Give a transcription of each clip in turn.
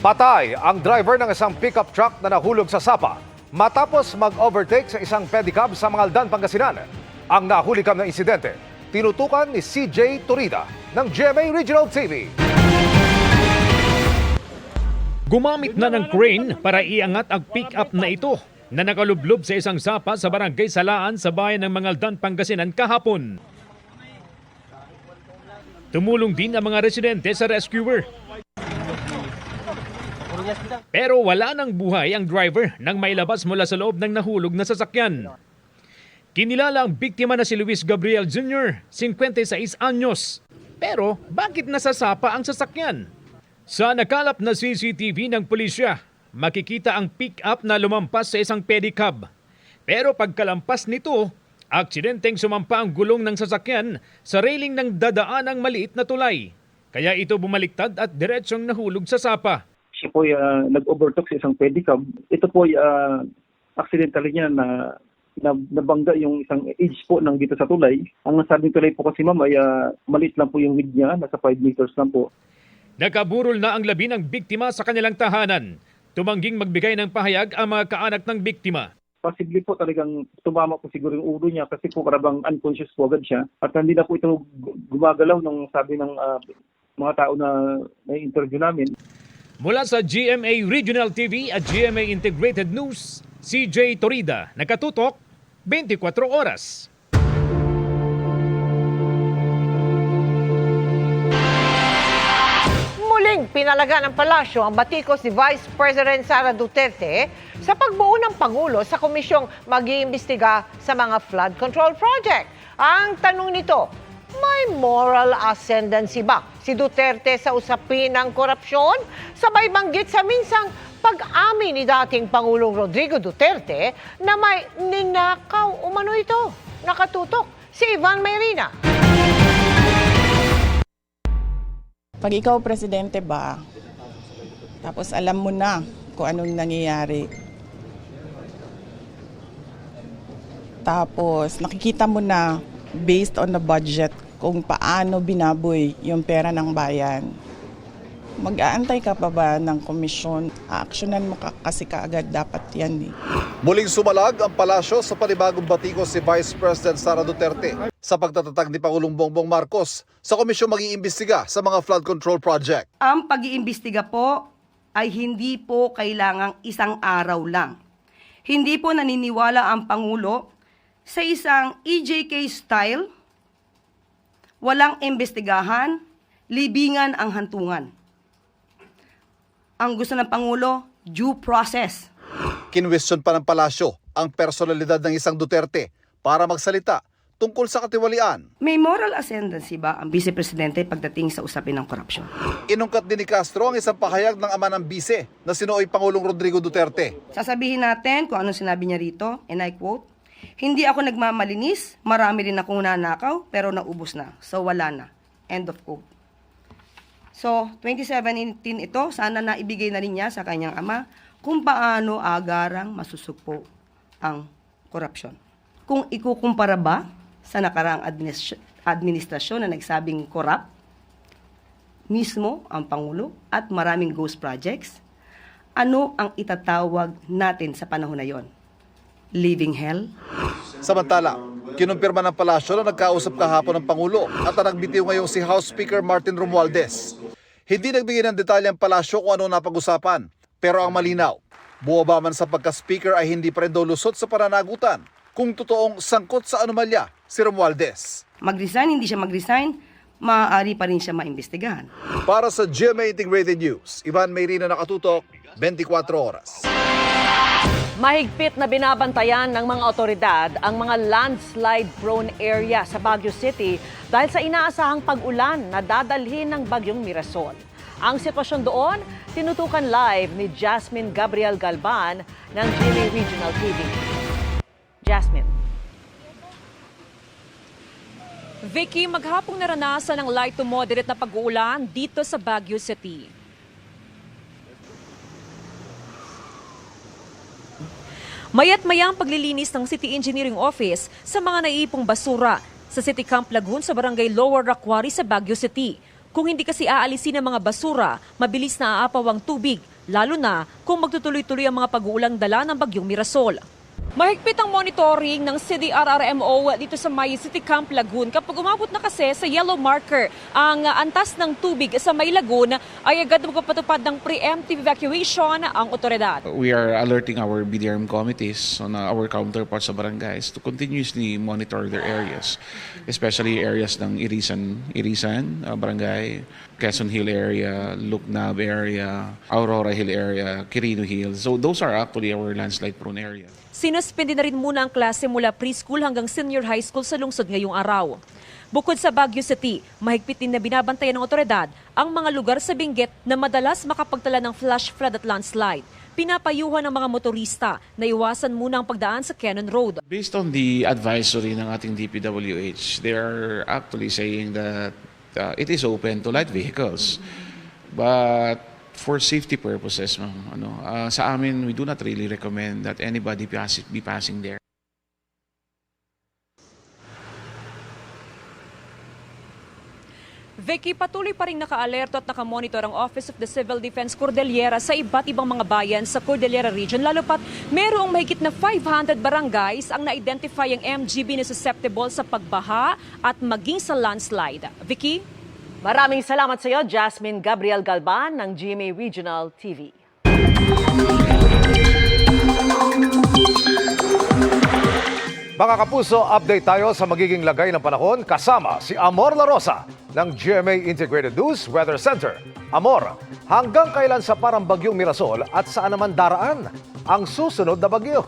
Patay ang driver ng isang pickup truck na nahulog sa sapa matapos mag-overtake sa isang pedicab sa Mangaldan, Pangasinan. Ang nahulikam na insidente, tinutukan ni CJ Torida ng GMA Regional TV. Gumamit na ng crane para iangat ang pick-up na ito na nakalublob sa isang sapa sa barangay Salaan sa bayan ng Mangaldan, Pangasinan kahapon. Tumulong din ang mga residente sa rescuer. Pero wala nang buhay ang driver nang mailabas mula sa loob ng nahulog na sasakyan. Kinilala ang biktima na si Luis Gabriel Jr., 56 anyos. Pero bakit nasasapa ang sasakyan? Sa nakalap na CCTV ng pulisya, makikita ang pick-up na lumampas sa isang pedicab. Pero pagkalampas nito, aksidenteng sumampa ang gulong ng sasakyan sa railing ng dadaanang maliit na tulay. Kaya ito bumaliktad at diretsyong nahulog sa sapa. Siya po nag-overtook sa isang pedicab. Ito po accidentally niya na nabangga yung isang edge po ng dito sa tulay. Ang nasabing tulay po kasi ma'am ay maliit lang po yung width niya, nasa 5 meters lang po. Nakaburol na ang labi ng biktima sa kanilang tahanan. Tumangging magbigay ng pahayag ang mga kaanak ng biktima. Possibly po talagang tumama po siguro yung ulo niya kasi po karabang unconscious po agad siya. At hindi na po ito gumagalaw nung sabi ng mga tao na interview namin. Mula sa GMA Regional TV at GMA Integrated News, CJ Torida, nakatutok 24 oras. Muling pinalaga ng palasyo ang batikos ni Vice President Sara Duterte sa pagbuo ng Pangulo sa komisyong mag-iimbestiga sa mga flood control project. Ang tanong nito, may moral ascendancy ba si Duterte sa usapin ng korupsyon? Sabay banggit sa minsang pag-amin ni dating Pangulong Rodrigo Duterte na may ninakaw umano ito. Nakatutok si Ivan Mayrina. Pag ikaw presidente ba, tapos alam mo na kung anong nangyayari, tapos nakikita mo na based on the budget kung paano binaboy yung pera ng bayan, mag-aantay ka pa ba ng komisyon? Aaksyonan mo kasi kaagad dapat yan eh. Muling sumalag ang palasyo sa panibagong batikos si Vice President Sara Duterte sa pagtatatag ni Pangulong Bongbong Marcos sa komisyong mag-iimbestiga sa mga flood control project. Ang pag-iimbestiga po ay hindi po kailangang isang araw lang. Hindi po naniniwala ang Pangulo sa isang EJK style, walang imbestigahan, libingan ang hantungan. Ang gusto ng Pangulo, due process. Kinwestiyon pa ng palasyo ang personalidad ng isang Duterte para magsalita tungkol sa katiwalian. May moral ascendancy ba ang Vice Presidente pagdating sa usapin ng korupsyon? Inungkat din ni Castro ang isang pahayag ng ama ng bise na sinuoy Pangulong Rodrigo Duterte. Sasabihin natin kung anong sinabi niya rito, and I quote, "Hindi ako nagmamalinis, marami rin akong nanakaw, pero naubos na. So wala na." End of quote. So, 2017 ito, sana naibigay na rin niya sa kanyang ama kung paano agarang masusugpo ang korupsyon. Kung ikukumpara ba sa nakaraang administrasyon na nagsabing korap, mismo ang Pangulo at maraming ghost projects, ano ang itatawag natin sa panahon na yon? Living hell? Samantala, kinumpirma ng palasyo na nagkausap kahapon ng Pangulo at ang nagbitiw ngayong si House Speaker Martin Romualdez. Hindi nagbigay ng detalye ang palasyo kung ano napag-usapan, pero ang malinaw, buo man sa pagka-speaker ay hindi pa rin daw lusot sa pananagutan kung totoong sangkot sa anomalya si Romualdez. Mag-resign, hindi siya mag-resign, maaari pa rin siya maimbestigahan. Para sa GMA Integrated News, Ivan Mayrina, nakatutok 24 oras. Mahigpit na binabantayan ng mga otoridad ang mga landslide-prone area sa Baguio City dahil sa inaasahang pag-ulan na dadalhin ng bagyong Mirasol. Ang sitwasyon doon, tinutukan live ni Jasmine Gabriel Galban ng GMA Regional TV. Jasmine. Vicky, maghapong naranasan ng light to moderate na pag-uulan dito sa Baguio City. Mayat-mayang paglilinis ng City Engineering Office sa mga naiipong basura sa City Camp Lagoon sa Barangay Lower Raquari sa Baguio City. Kung hindi kasi aalisin ang mga basura, mabilis na aapaw ang tubig, lalo na kung magtutuloy-tuloy ang mga pag-uulang dala ng bagyong Mirasol. Mahigpit ang monitoring ng CDRRMO dito sa May City Camp, Lagun. Kapag umabot na kasi sa yellow marker ang antas ng tubig sa May Lagun, ay agad magpapatupad ng preemptive evacuation ang otoridad. We are alerting our BDRM committees on our counterparts sa barangays to continuously monitor their areas, especially areas ng Irisan Barangay, Quezon Hill area, Luknab area, Aurora Hill area, Quirino Hill. So those are actually our landslide-prone areas. Sinuspindi na rin muna ang klase mula preschool hanggang senior high school sa lungsod ngayong araw. Bukod sa Baguio City, mahigpit din na binabantayan ng otoridad ang mga lugar sa Benguet na madalas makapagtala ng flash flood at landslide. Pinapayuhan ng mga motorista na iwasan muna ang pagdaan sa Cannon Road. Based on the advisory ng ating DPWH, they are actually saying that it is open to light vehicles. But for safety purposes, sa amin, we do not really recommend that anybody be passing there. Vicky, patuloy pa rin naka-alerto at nakamonitor ang Office of the Civil Defense Cordillera sa iba't ibang mga bayan sa Cordillera Region, lalo pat merong mahigit na 500 barangays ang na-identify ang MGB na susceptible sa pagbaha at maging sa landslide. Vicky? Maraming salamat sa iyo, Jasmine Gabriel Galban ng GMA Regional TV. Mga kapuso, update tayo sa magiging lagay ng panahon kasama si Amor La Rosa ng GMA Integrated News Weather Center. Amor, hanggang kailan sa parang bagyong Mirasol at saan naman daraan ang susunod na bagyo?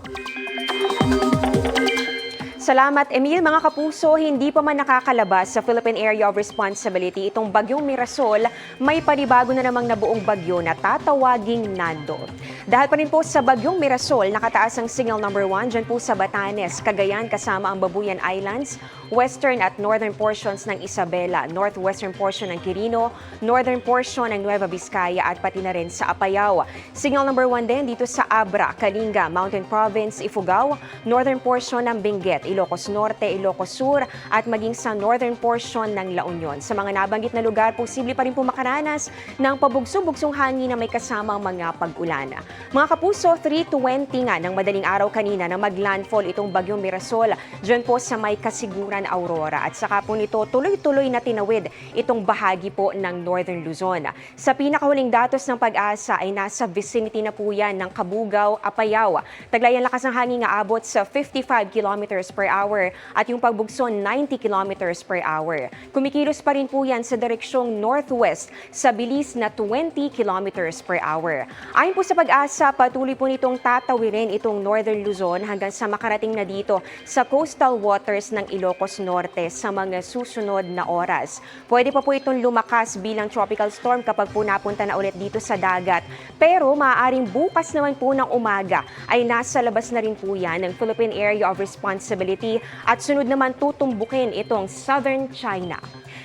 Salamat, Emil. Mga kapuso, hindi pa man nakakalabas sa Philippine Area of Responsibility itong bagyong Mirasol, may panibago na namang nabuong bagyo na tatawaging Nando. Dahil pa rin po sa bagyong Mirasol, nakataas ang signal number 1 dyan po sa Batanes, Cagayan kasama ang Babuyan Islands, western at northern portions ng Isabela, northwestern portion ng Quirino, northern portion ng Nueva Vizcaya at pati na rin sa Apayao. Signal number 1 din dito sa Abra, Kalinga, Mountain Province, Ifugao, northern portion ng Benguet, Ilocos Norte, Ilocos Sur at maging sa northern portion ng La Union. Sa mga nabanggit na lugar, posible pa rin po makaranas ng pabugso-bugsong hangin na may kasamang mga pag-ulan. Mga kapuso, 3:20 nga ng madaling araw kanina na maglandfall itong bagyong Mirasol dyan po sa may Kasiguran, Aurora. At saka po nito tuloy-tuloy na tinawid itong bahagi po ng Northern Luzon. Sa pinakahuling datos ng Pag-asa ay nasa vicinity na po yan ng Kabugao, Apayao. Taglay ang lakas ng hangin nga abot sa 55 kilometers per hour at yung pagbugso 90 kilometers per hour. Kumikilos pa rin po yan sa direksyong northwest sa bilis na 20 kilometers per hour. Ayon po sa Pag-asa, patuloy po nitong tatawirin itong Northern Luzon hanggang sa makarating na dito sa coastal waters ng Ilocos Norte sa mga susunod na oras. Pwede pa po itong lumakas bilang tropical storm kapag po napunta na ulit dito sa dagat. Pero maaaring bukas naman po ng umaga ay nasa labas na rin po yan ng Philippine Area of Responsibility at sunod naman tutumbukin itong Southern China.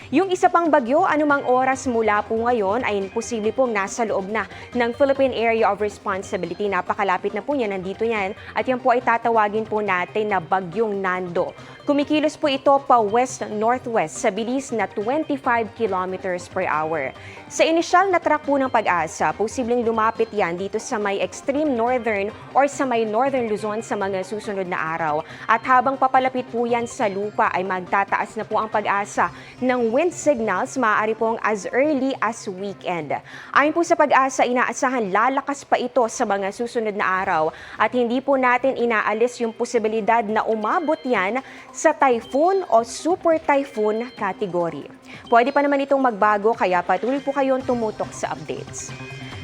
Yung isa pang bagyo, anumang oras mula po ngayon ay posible pong nasa loob na ng Philippine Area of Responsibility. Napakalapit na po niya, nandito yan. At yan po ay tatawagin po natin na bagyong Nando. Kumikilos po ito pa west-northwest sa bilis na 25 kilometers per hour. Sa inisyal na track po ng Pag-asa, posibleng lumapit yan dito sa may extreme northern or sa may northern Luzon sa mga susunod na araw. At habang papalapit po yan sa lupa ay magtataas na po ang Pag-asa ng wind signals maaari pong as early as weekend. Ayon po sa Pag-asa, inaasahan lalakas pa ito sa mga susunod na araw at hindi po natin inaalis yung posibilidad na umabot yan sa typhoon o super typhoon category. Pwede pa naman itong magbago kaya patuloy po kayong tumutok sa updates.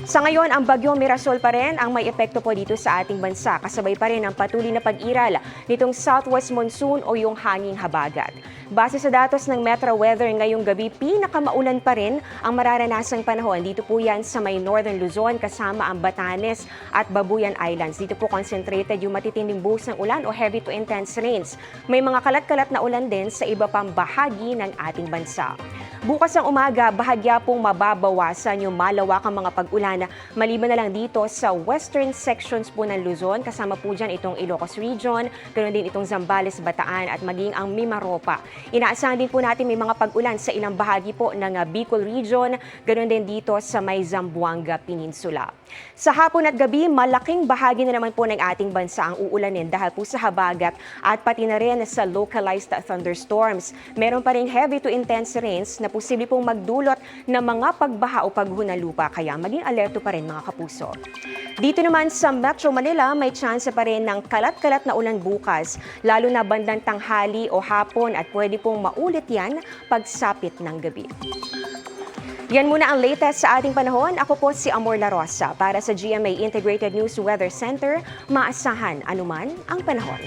Sa ngayon, ang bagyong Mirasol pa rin ang may epekto po dito sa ating bansa. Kasabay pa rin ang patuloy na pag-iral nitong southwest monsoon o yung hanging habagat. Base sa datos ng Metro Weather ngayong gabi, pinakamaulan pa rin ang mararanasang panahon. Dito po yan sa may Northern Luzon kasama ang Batanes at Babuyan Islands. Dito po concentrated yung matitinding buhos ng ulan o heavy to intense rains. May mga kalat-kalat na ulan din sa iba pang bahagi ng ating bansa. Bukas ang umaga, bahagya pong mababawasan yung malawakang mga pag-ulan maliban na lang dito sa western sections po ng Luzon. Kasama po dyan itong Ilocos Region, ganoon din itong Zambales, Bataan at maging ang Mimaropa. Inaasahan din po natin may mga pag-ulan sa ilang bahagi po ng Bicol Region, ganoon din dito sa may Zamboanga Peninsula. Sa hapon at gabi, malaking bahagi na naman po ng ating bansa ang uulanin dahil po sa habagat at pati na rin sa localized thunderstorms. Meron pa rin heavy to intense rains na posible pong magdulot ng mga pagbaha o pagguho ng lupa, kaya maging alerto pa rin mga kapuso. Dito naman sa Metro Manila, may chance pa rin ng kalat-kalat na ulan bukas, lalo na bandang tanghali o hapon at pwede pong maulit yan pagsapit ng gabi. Yan muna ang latest sa ating panahon. Ako po si Amor La Rosa para sa GMA Integrated News Weather Center. Maasahan anuman ang panahon.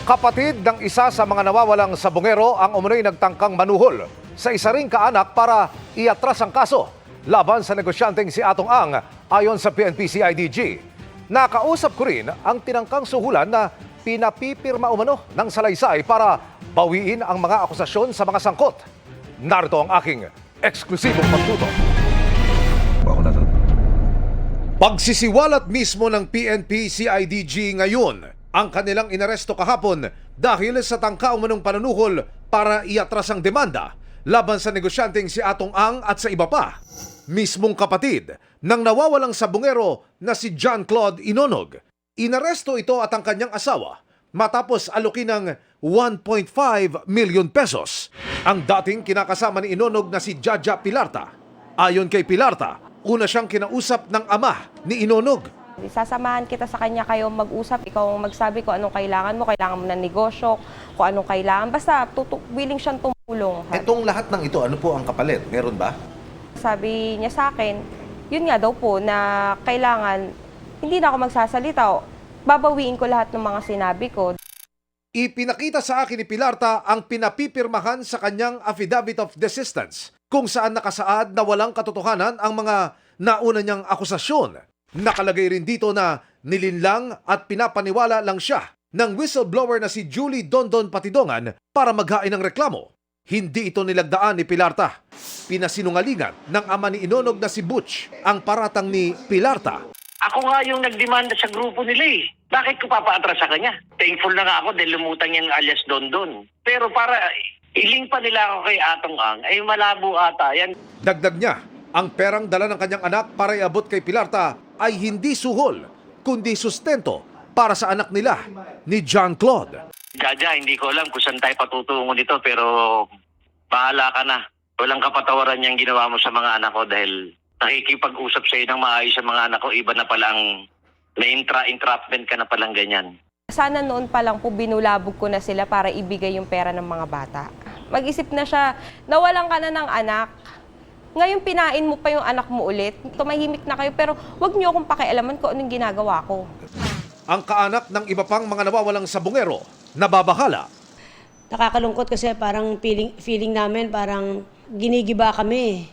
Kapatid ng isa sa mga nawawalang sabongero ang umunoy nagtangkang manuhol sa isa ring kaanak para iatras ang kaso laban sa negosyanteng si Atong Ang ayon sa PNP-CIDG. Nakausap ko rin ang tinangkang suhulan na pinapipirma umano ng salaysay para bawiin ang mga akusasyon sa mga sangkot. Narito ang aking eksklusibong pagtutok. Pagsisiwalat mismo ng PNP-CIDG ngayon ang kanilang inaresto kahapon dahil sa tangka umanong panunuhol para iatras ang demanda laban sa negosyanteng si Atong Ang at sa iba pa. Mismong kapatid ng nawawalang sabongero na si John Claude Inonog. Inaresto ito at ang kanyang asawa matapos alukin ng 1.5 million pesos. Ang dating kinakasama ni Inonog na si Jaja Pilarta. Ayon kay Pilarta, una siyang kinausap ng ama ni Inonog. Sasamahan kita sa kanya, kayo mag-usap, ikaw ang magsabi ko anong kailangan mo ng negosyo, kung anong kailangan. Basta willing siyang tumulong. Itong lahat ng ito, ano po ang kapalit? Meron ba? Sabi niya sa akin, yun nga daw po na kailangan, hindi na ako magsasalita, babawiin ko lahat ng mga sinabi ko. Ipinakita sa akin ni Pilarta ang pinapipirmahan sa kanyang affidavit of desistance kung saan nakasaad na walang katotohanan ang mga nauna niyang akusasyon. Nakalagay rin dito na nilinlang at pinapaniwala lang siya ng whistleblower na si Julie Dondon Patidongan para maghain ng reklamo. Hindi ito nilagdaan ni Pilarta. Pinasinungalingan ng ama ni Inonog na si Butch ang paratang ni Pilarta. Ako nga yung nagdemanda sa grupo nila eh. Bakit ko papaatras sa kanya? Thankful na nga ako dahil lumutang yung alias Dondon. Pero para iling pa nila ako kay Atong Ang, ay malabo ata yan. Dagdag niya, ang perang dala ng kanyang anak para iabot kay Pilarta ay hindi suhol, kundi sustento para sa anak nila ni John Claude. Jaja, hindi ko alam kung saan tayo patutungo nito pero bahala ka na. Walang kapatawaran niyang ginawa mo sa mga anak ko dahil nakikipag-usap sa iyo ng maayos sa mga anak ko. Iba na palang na-entrapment ka na palang ganyan. Sana noon pa lang po binulabog ko na sila para ibigay yung pera ng mga bata. Mag-isip na siya, nawalan ka na ng anak. Ngayon pinain mo pa yung anak mo ulit. Tumahimik na kayo pero wag niyo akong pakialaman kung anong ginagawa ko. Ang kaanak ng iba pang mga nawawalang sabongero, nababahala. Nakakalungkot kasi parang feeling namin parang ginigiba kami.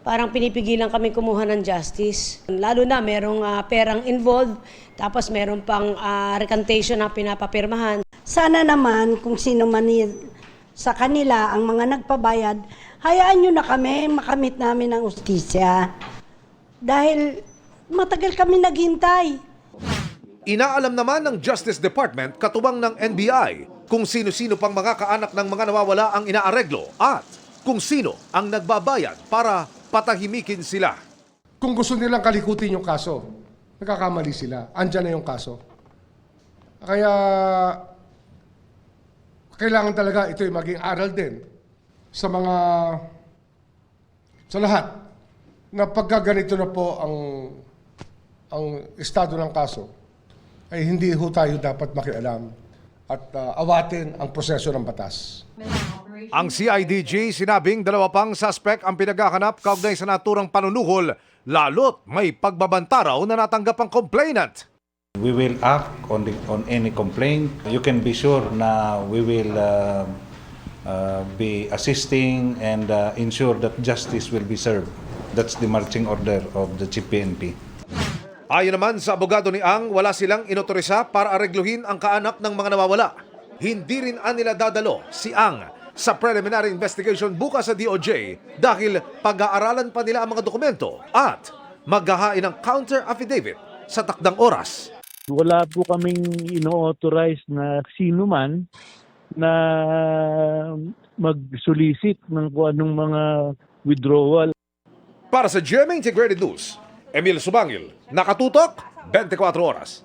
Parang pinipigilan kami kumuha ng justice. Lalo na merong perang involved, tapos meron pang recantation na pinapapirmahan. Sana naman kung sino man sa kanila ang mga nagpabayad, hayaan nyo na kami makamit namin ang ustisya. Dahil matagal kami naghintay. Inaalam naman ng Justice Department katuwang ng NBI kung sino-sino pang mga kaanak ng mga nawawala ang inaareglo at kung sino ang nagbabayad para patahimikin sila. Kung gusto nilang kalikutin yung kaso, nagkakamali sila. Andyan na yung kaso. Kaya kailangan talaga ito yung maging aral din sa lahat na pagka ganito na po ang estado ng kaso, ay hindi ho tayo dapat makialam at awatin ang proseso ng batas. Ang CIDG sinabing 2 pang suspect ang pinaghahanap kaugnay sa naturang panunuhol, lalo't may pagbabanta raw na natanggap ang complainant. We will act on any complaint. You can be sure na we will be assisting and ensure that justice will be served. That's the marching order of the Chief PNP. Ayon naman sa abogado ni Ang, wala silang inotorisa para aregluhin ang kaanak ng mga nawawala. Hindi rin nila dadalo si Ang sa preliminary investigation bukas sa DOJ dahil pag-aaralan pa nila ang mga dokumento at maghahain ng counter affidavit sa takdang oras. Wala po kaming ino-authorize na sino man na mag-solicit ng kung anong mga withdrawal. Para sa GMA Integrated News, Emil Subangil, nakatutok 24 oras.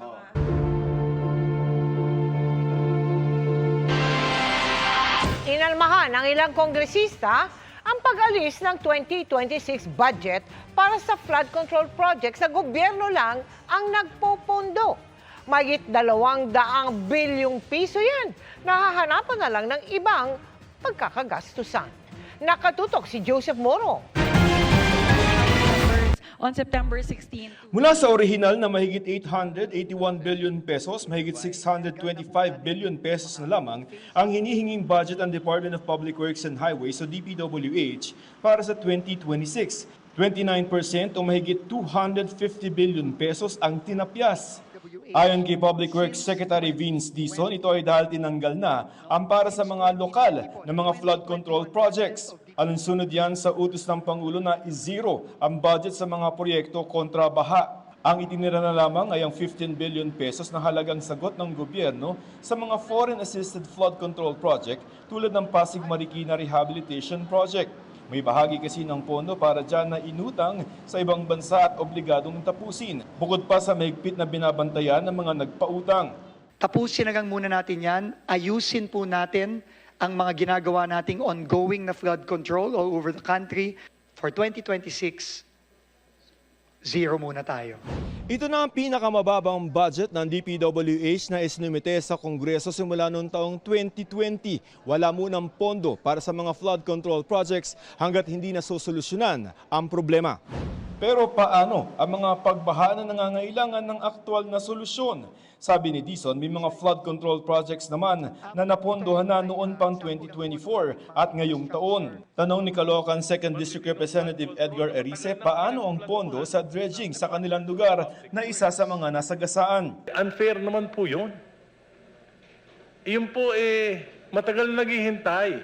Inalmahan ng ilang kongresista ang pag-alis ng 2026 budget para sa flood control project sa gobyerno lang ang nagpopondo. Mahigit 200 bilyong piso yan. Nahahanapan na lang ng ibang pagkakagastusan. Nakatutok si Joseph Moro. On September 16. Mula sa orihinal na mahigit 881 billion pesos, mahigit 625 billion pesos na lamang ang hinihinging budget ng Department of Public Works and Highways o DPWH para sa 2026. 29% o mahigit 250 billion pesos ang tinapyas. Ayon kay Public Works Secretary Vince Dizon, ito ay dahil tinanggal na ang para sa mga lokal na mga flood control projects. Alinsunod yan sa utos ng Pangulo na i-zero ang budget sa mga proyekto kontra baha. Ang itinira na lamang ay ang 15 billion pesos na halagang sagot ng gobyerno sa mga foreign-assisted flood control project tulad ng Pasig Marikina Rehabilitation Project. May bahagi kasi ng pondo para dyan na inutang sa ibang bansa at obligadong tapusin. Bukod pa sa mahigpit na binabantayan ng mga nagpautang. Tapusin na lang muna natin yan. Ayusin po natin ang mga ginagawa nating ongoing na flood control all over the country. For 2026, zero muna tayo. Ito na ang pinakamababang budget ng DPWH na isinumite sa Kongreso simula noong taong 2020. Wala munang pondo para sa mga flood control projects hanggat hindi nasosolusyonan ang problema. Pero paano ang mga pagbaha na nangangailangan ng aktwal na solusyon? Sabi ni Dizon, may mga flood control projects naman na napondohan na noon pang 2024 at ngayong taon. Tanong ni Caloocan 2nd District Representative Edgar Erice, paano ang pondo sa dredging sa kanilang lugar na isa sa mga nasagasaan? Unfair naman po yun. Yun po matagal na naghihintay.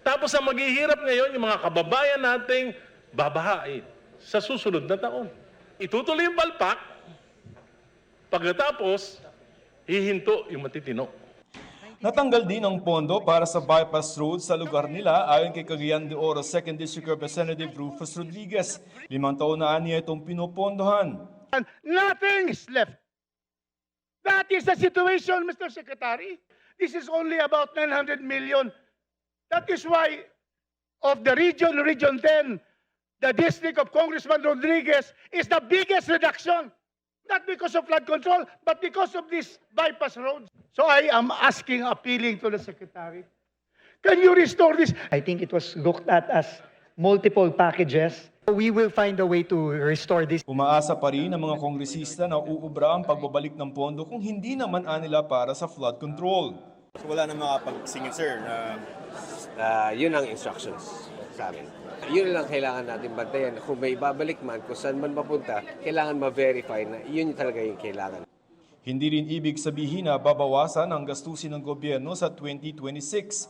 Tapos ang maghihirap ngayon, yung mga kababayan nating babahain sa susunod na taon. Itutuloy yung palpak, pagkatapos, hihinto yung matitino. Natanggal din ang pondo para sa bypass road sa lugar nila ayon kay Cagayan de Oro 2nd District Representative Rufus Rodriguez. 5 taon na niya itong pinopondohan. Nothing is left. That is the situation, Mr. Secretary. This is only about 900 million. That is why of the Region 10, the district of Congressman Rodriguez is the biggest reduction. Not because of flood control, but because of this bypass roads. So I am asking, appealing to the Secretary, can you restore this? I think it was looked at as multiple packages. We will find a way to restore this. Umaasa pa rin ang mga kongresista na uubra ang pagbabalik ng pondo kung hindi naman anila para sa flood control. Wala na makapag-singit, sir, na yun ang instructions sa amin. Yun lang kailangan natin bantayan. Kung may ibabalik man, kung saan man mapunta, kailangan ma-verify na yun talaga yung kailangan. Hindi rin ibig sabihin na babawasan ang gastusin ng gobyerno sa 2026.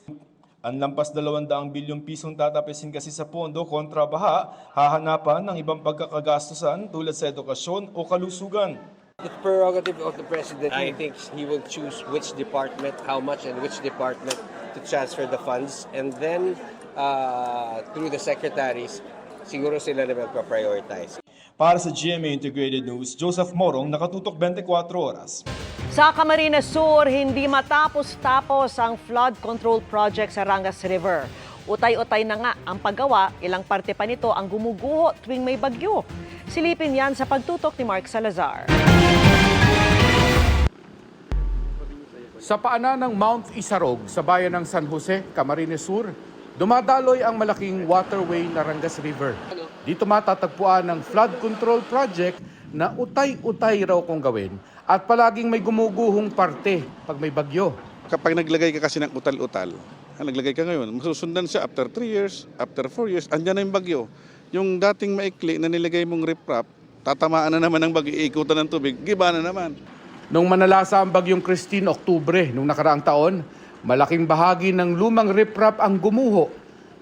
Ang lampas 200 bilyong pisong tatapisin kasi sa pondo kontra baha, hahanapan ng ibang pagkakagastusan tulad sa edukasyon o kalusugan. It's prerogative of the President. I think he will choose which department, how much, and which department to transfer the funds. And then, through the secretaries, siguro sila na magpa-prioritize. Para sa GMA Integrated News, Joseph Morong, nakatutok 24 oras. Sa Camarines Sur, hindi matapos-tapos ang flood control project sa Rangas River. Utay-utay na nga ang paggawa, ilang parte pa nito ang gumuguho tuwing may bagyo. Silipin yan sa pagtutok ni Mark Salazar. Sa paanan ng Mount Isarog sa bayan ng San Jose, Camarines Sur, dumadaloy ang malaking waterway na Rangas River. Dito matatagpuan ng flood control project na utay-utay raw kung gawin at palaging may gumuguhong parte pag may bagyo. Kapag naglagay ka kasi ng utal-utal, naglagay ka ngayon, masusundan siya after 3 years, after 4 years, andyan na yung bagyo. Yung dating maikli na nilagay mong riprap, tatamaan na naman ng pag-iikutan ng tubig, giba na naman. Nung manalasa ang bagyong Christine Oktubre nung nakaraang taon, malaking bahagi ng lumang riprap ang gumuho.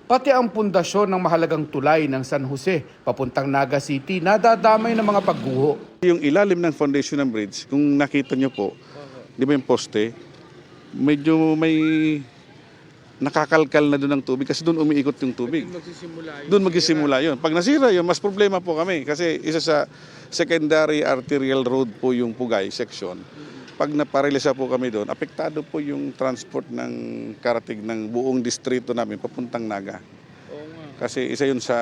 Pati ang pundasyon ng mahalagang tulay ng San Jose papuntang Naga City nadadamay ng mga pagguho. Yung ilalim ng foundation ng bridge, kung nakita nyo po, di ba yung poste, medyo may nakakalkal na doon ng tubig kasi doon umiikot yung tubig. Doon magsisimula yun. Pag nasira yun, mas problema po kami kasi isa sa secondary arterial road po yung Pugay section. Pag naparelisa po kami doon, apektado po yung transport ng karating ng buong distrito namin papuntang Naga. Kasi isa yun sa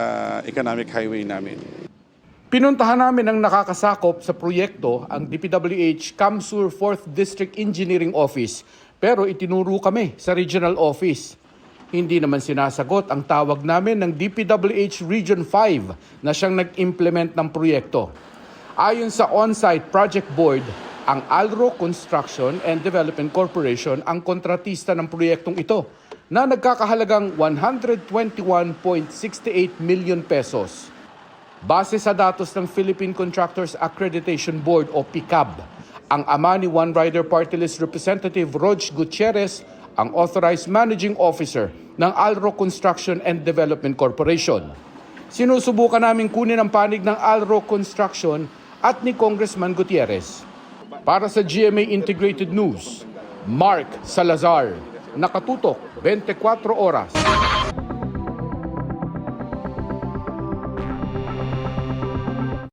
economic highway namin. Pinuntahan namin ang nakakasakop sa proyekto ang DPWH Kamsur 4th District Engineering Office pero itinuro kami sa regional office. Hindi naman sinasagot ang tawag namin ng DPWH Region 5 na siyang nag-implement ng proyekto. Ayon sa on-site project board, ang Alro Construction and Development Corporation ang kontratista ng proyektong ito na nagkakahalagang 121.68 million pesos. Base sa datos ng Philippine Contractors Accreditation Board o PICAB, ang ama ni One Rider Party List Representative Rog Gutierrez ang authorized managing officer ng Alro Construction and Development Corporation. Sinusubukan namin kunin ang panig ng Alro Construction at ni Congressman Gutierrez. Para sa GMA Integrated News, Mark Salazar, nakatutok 24 oras.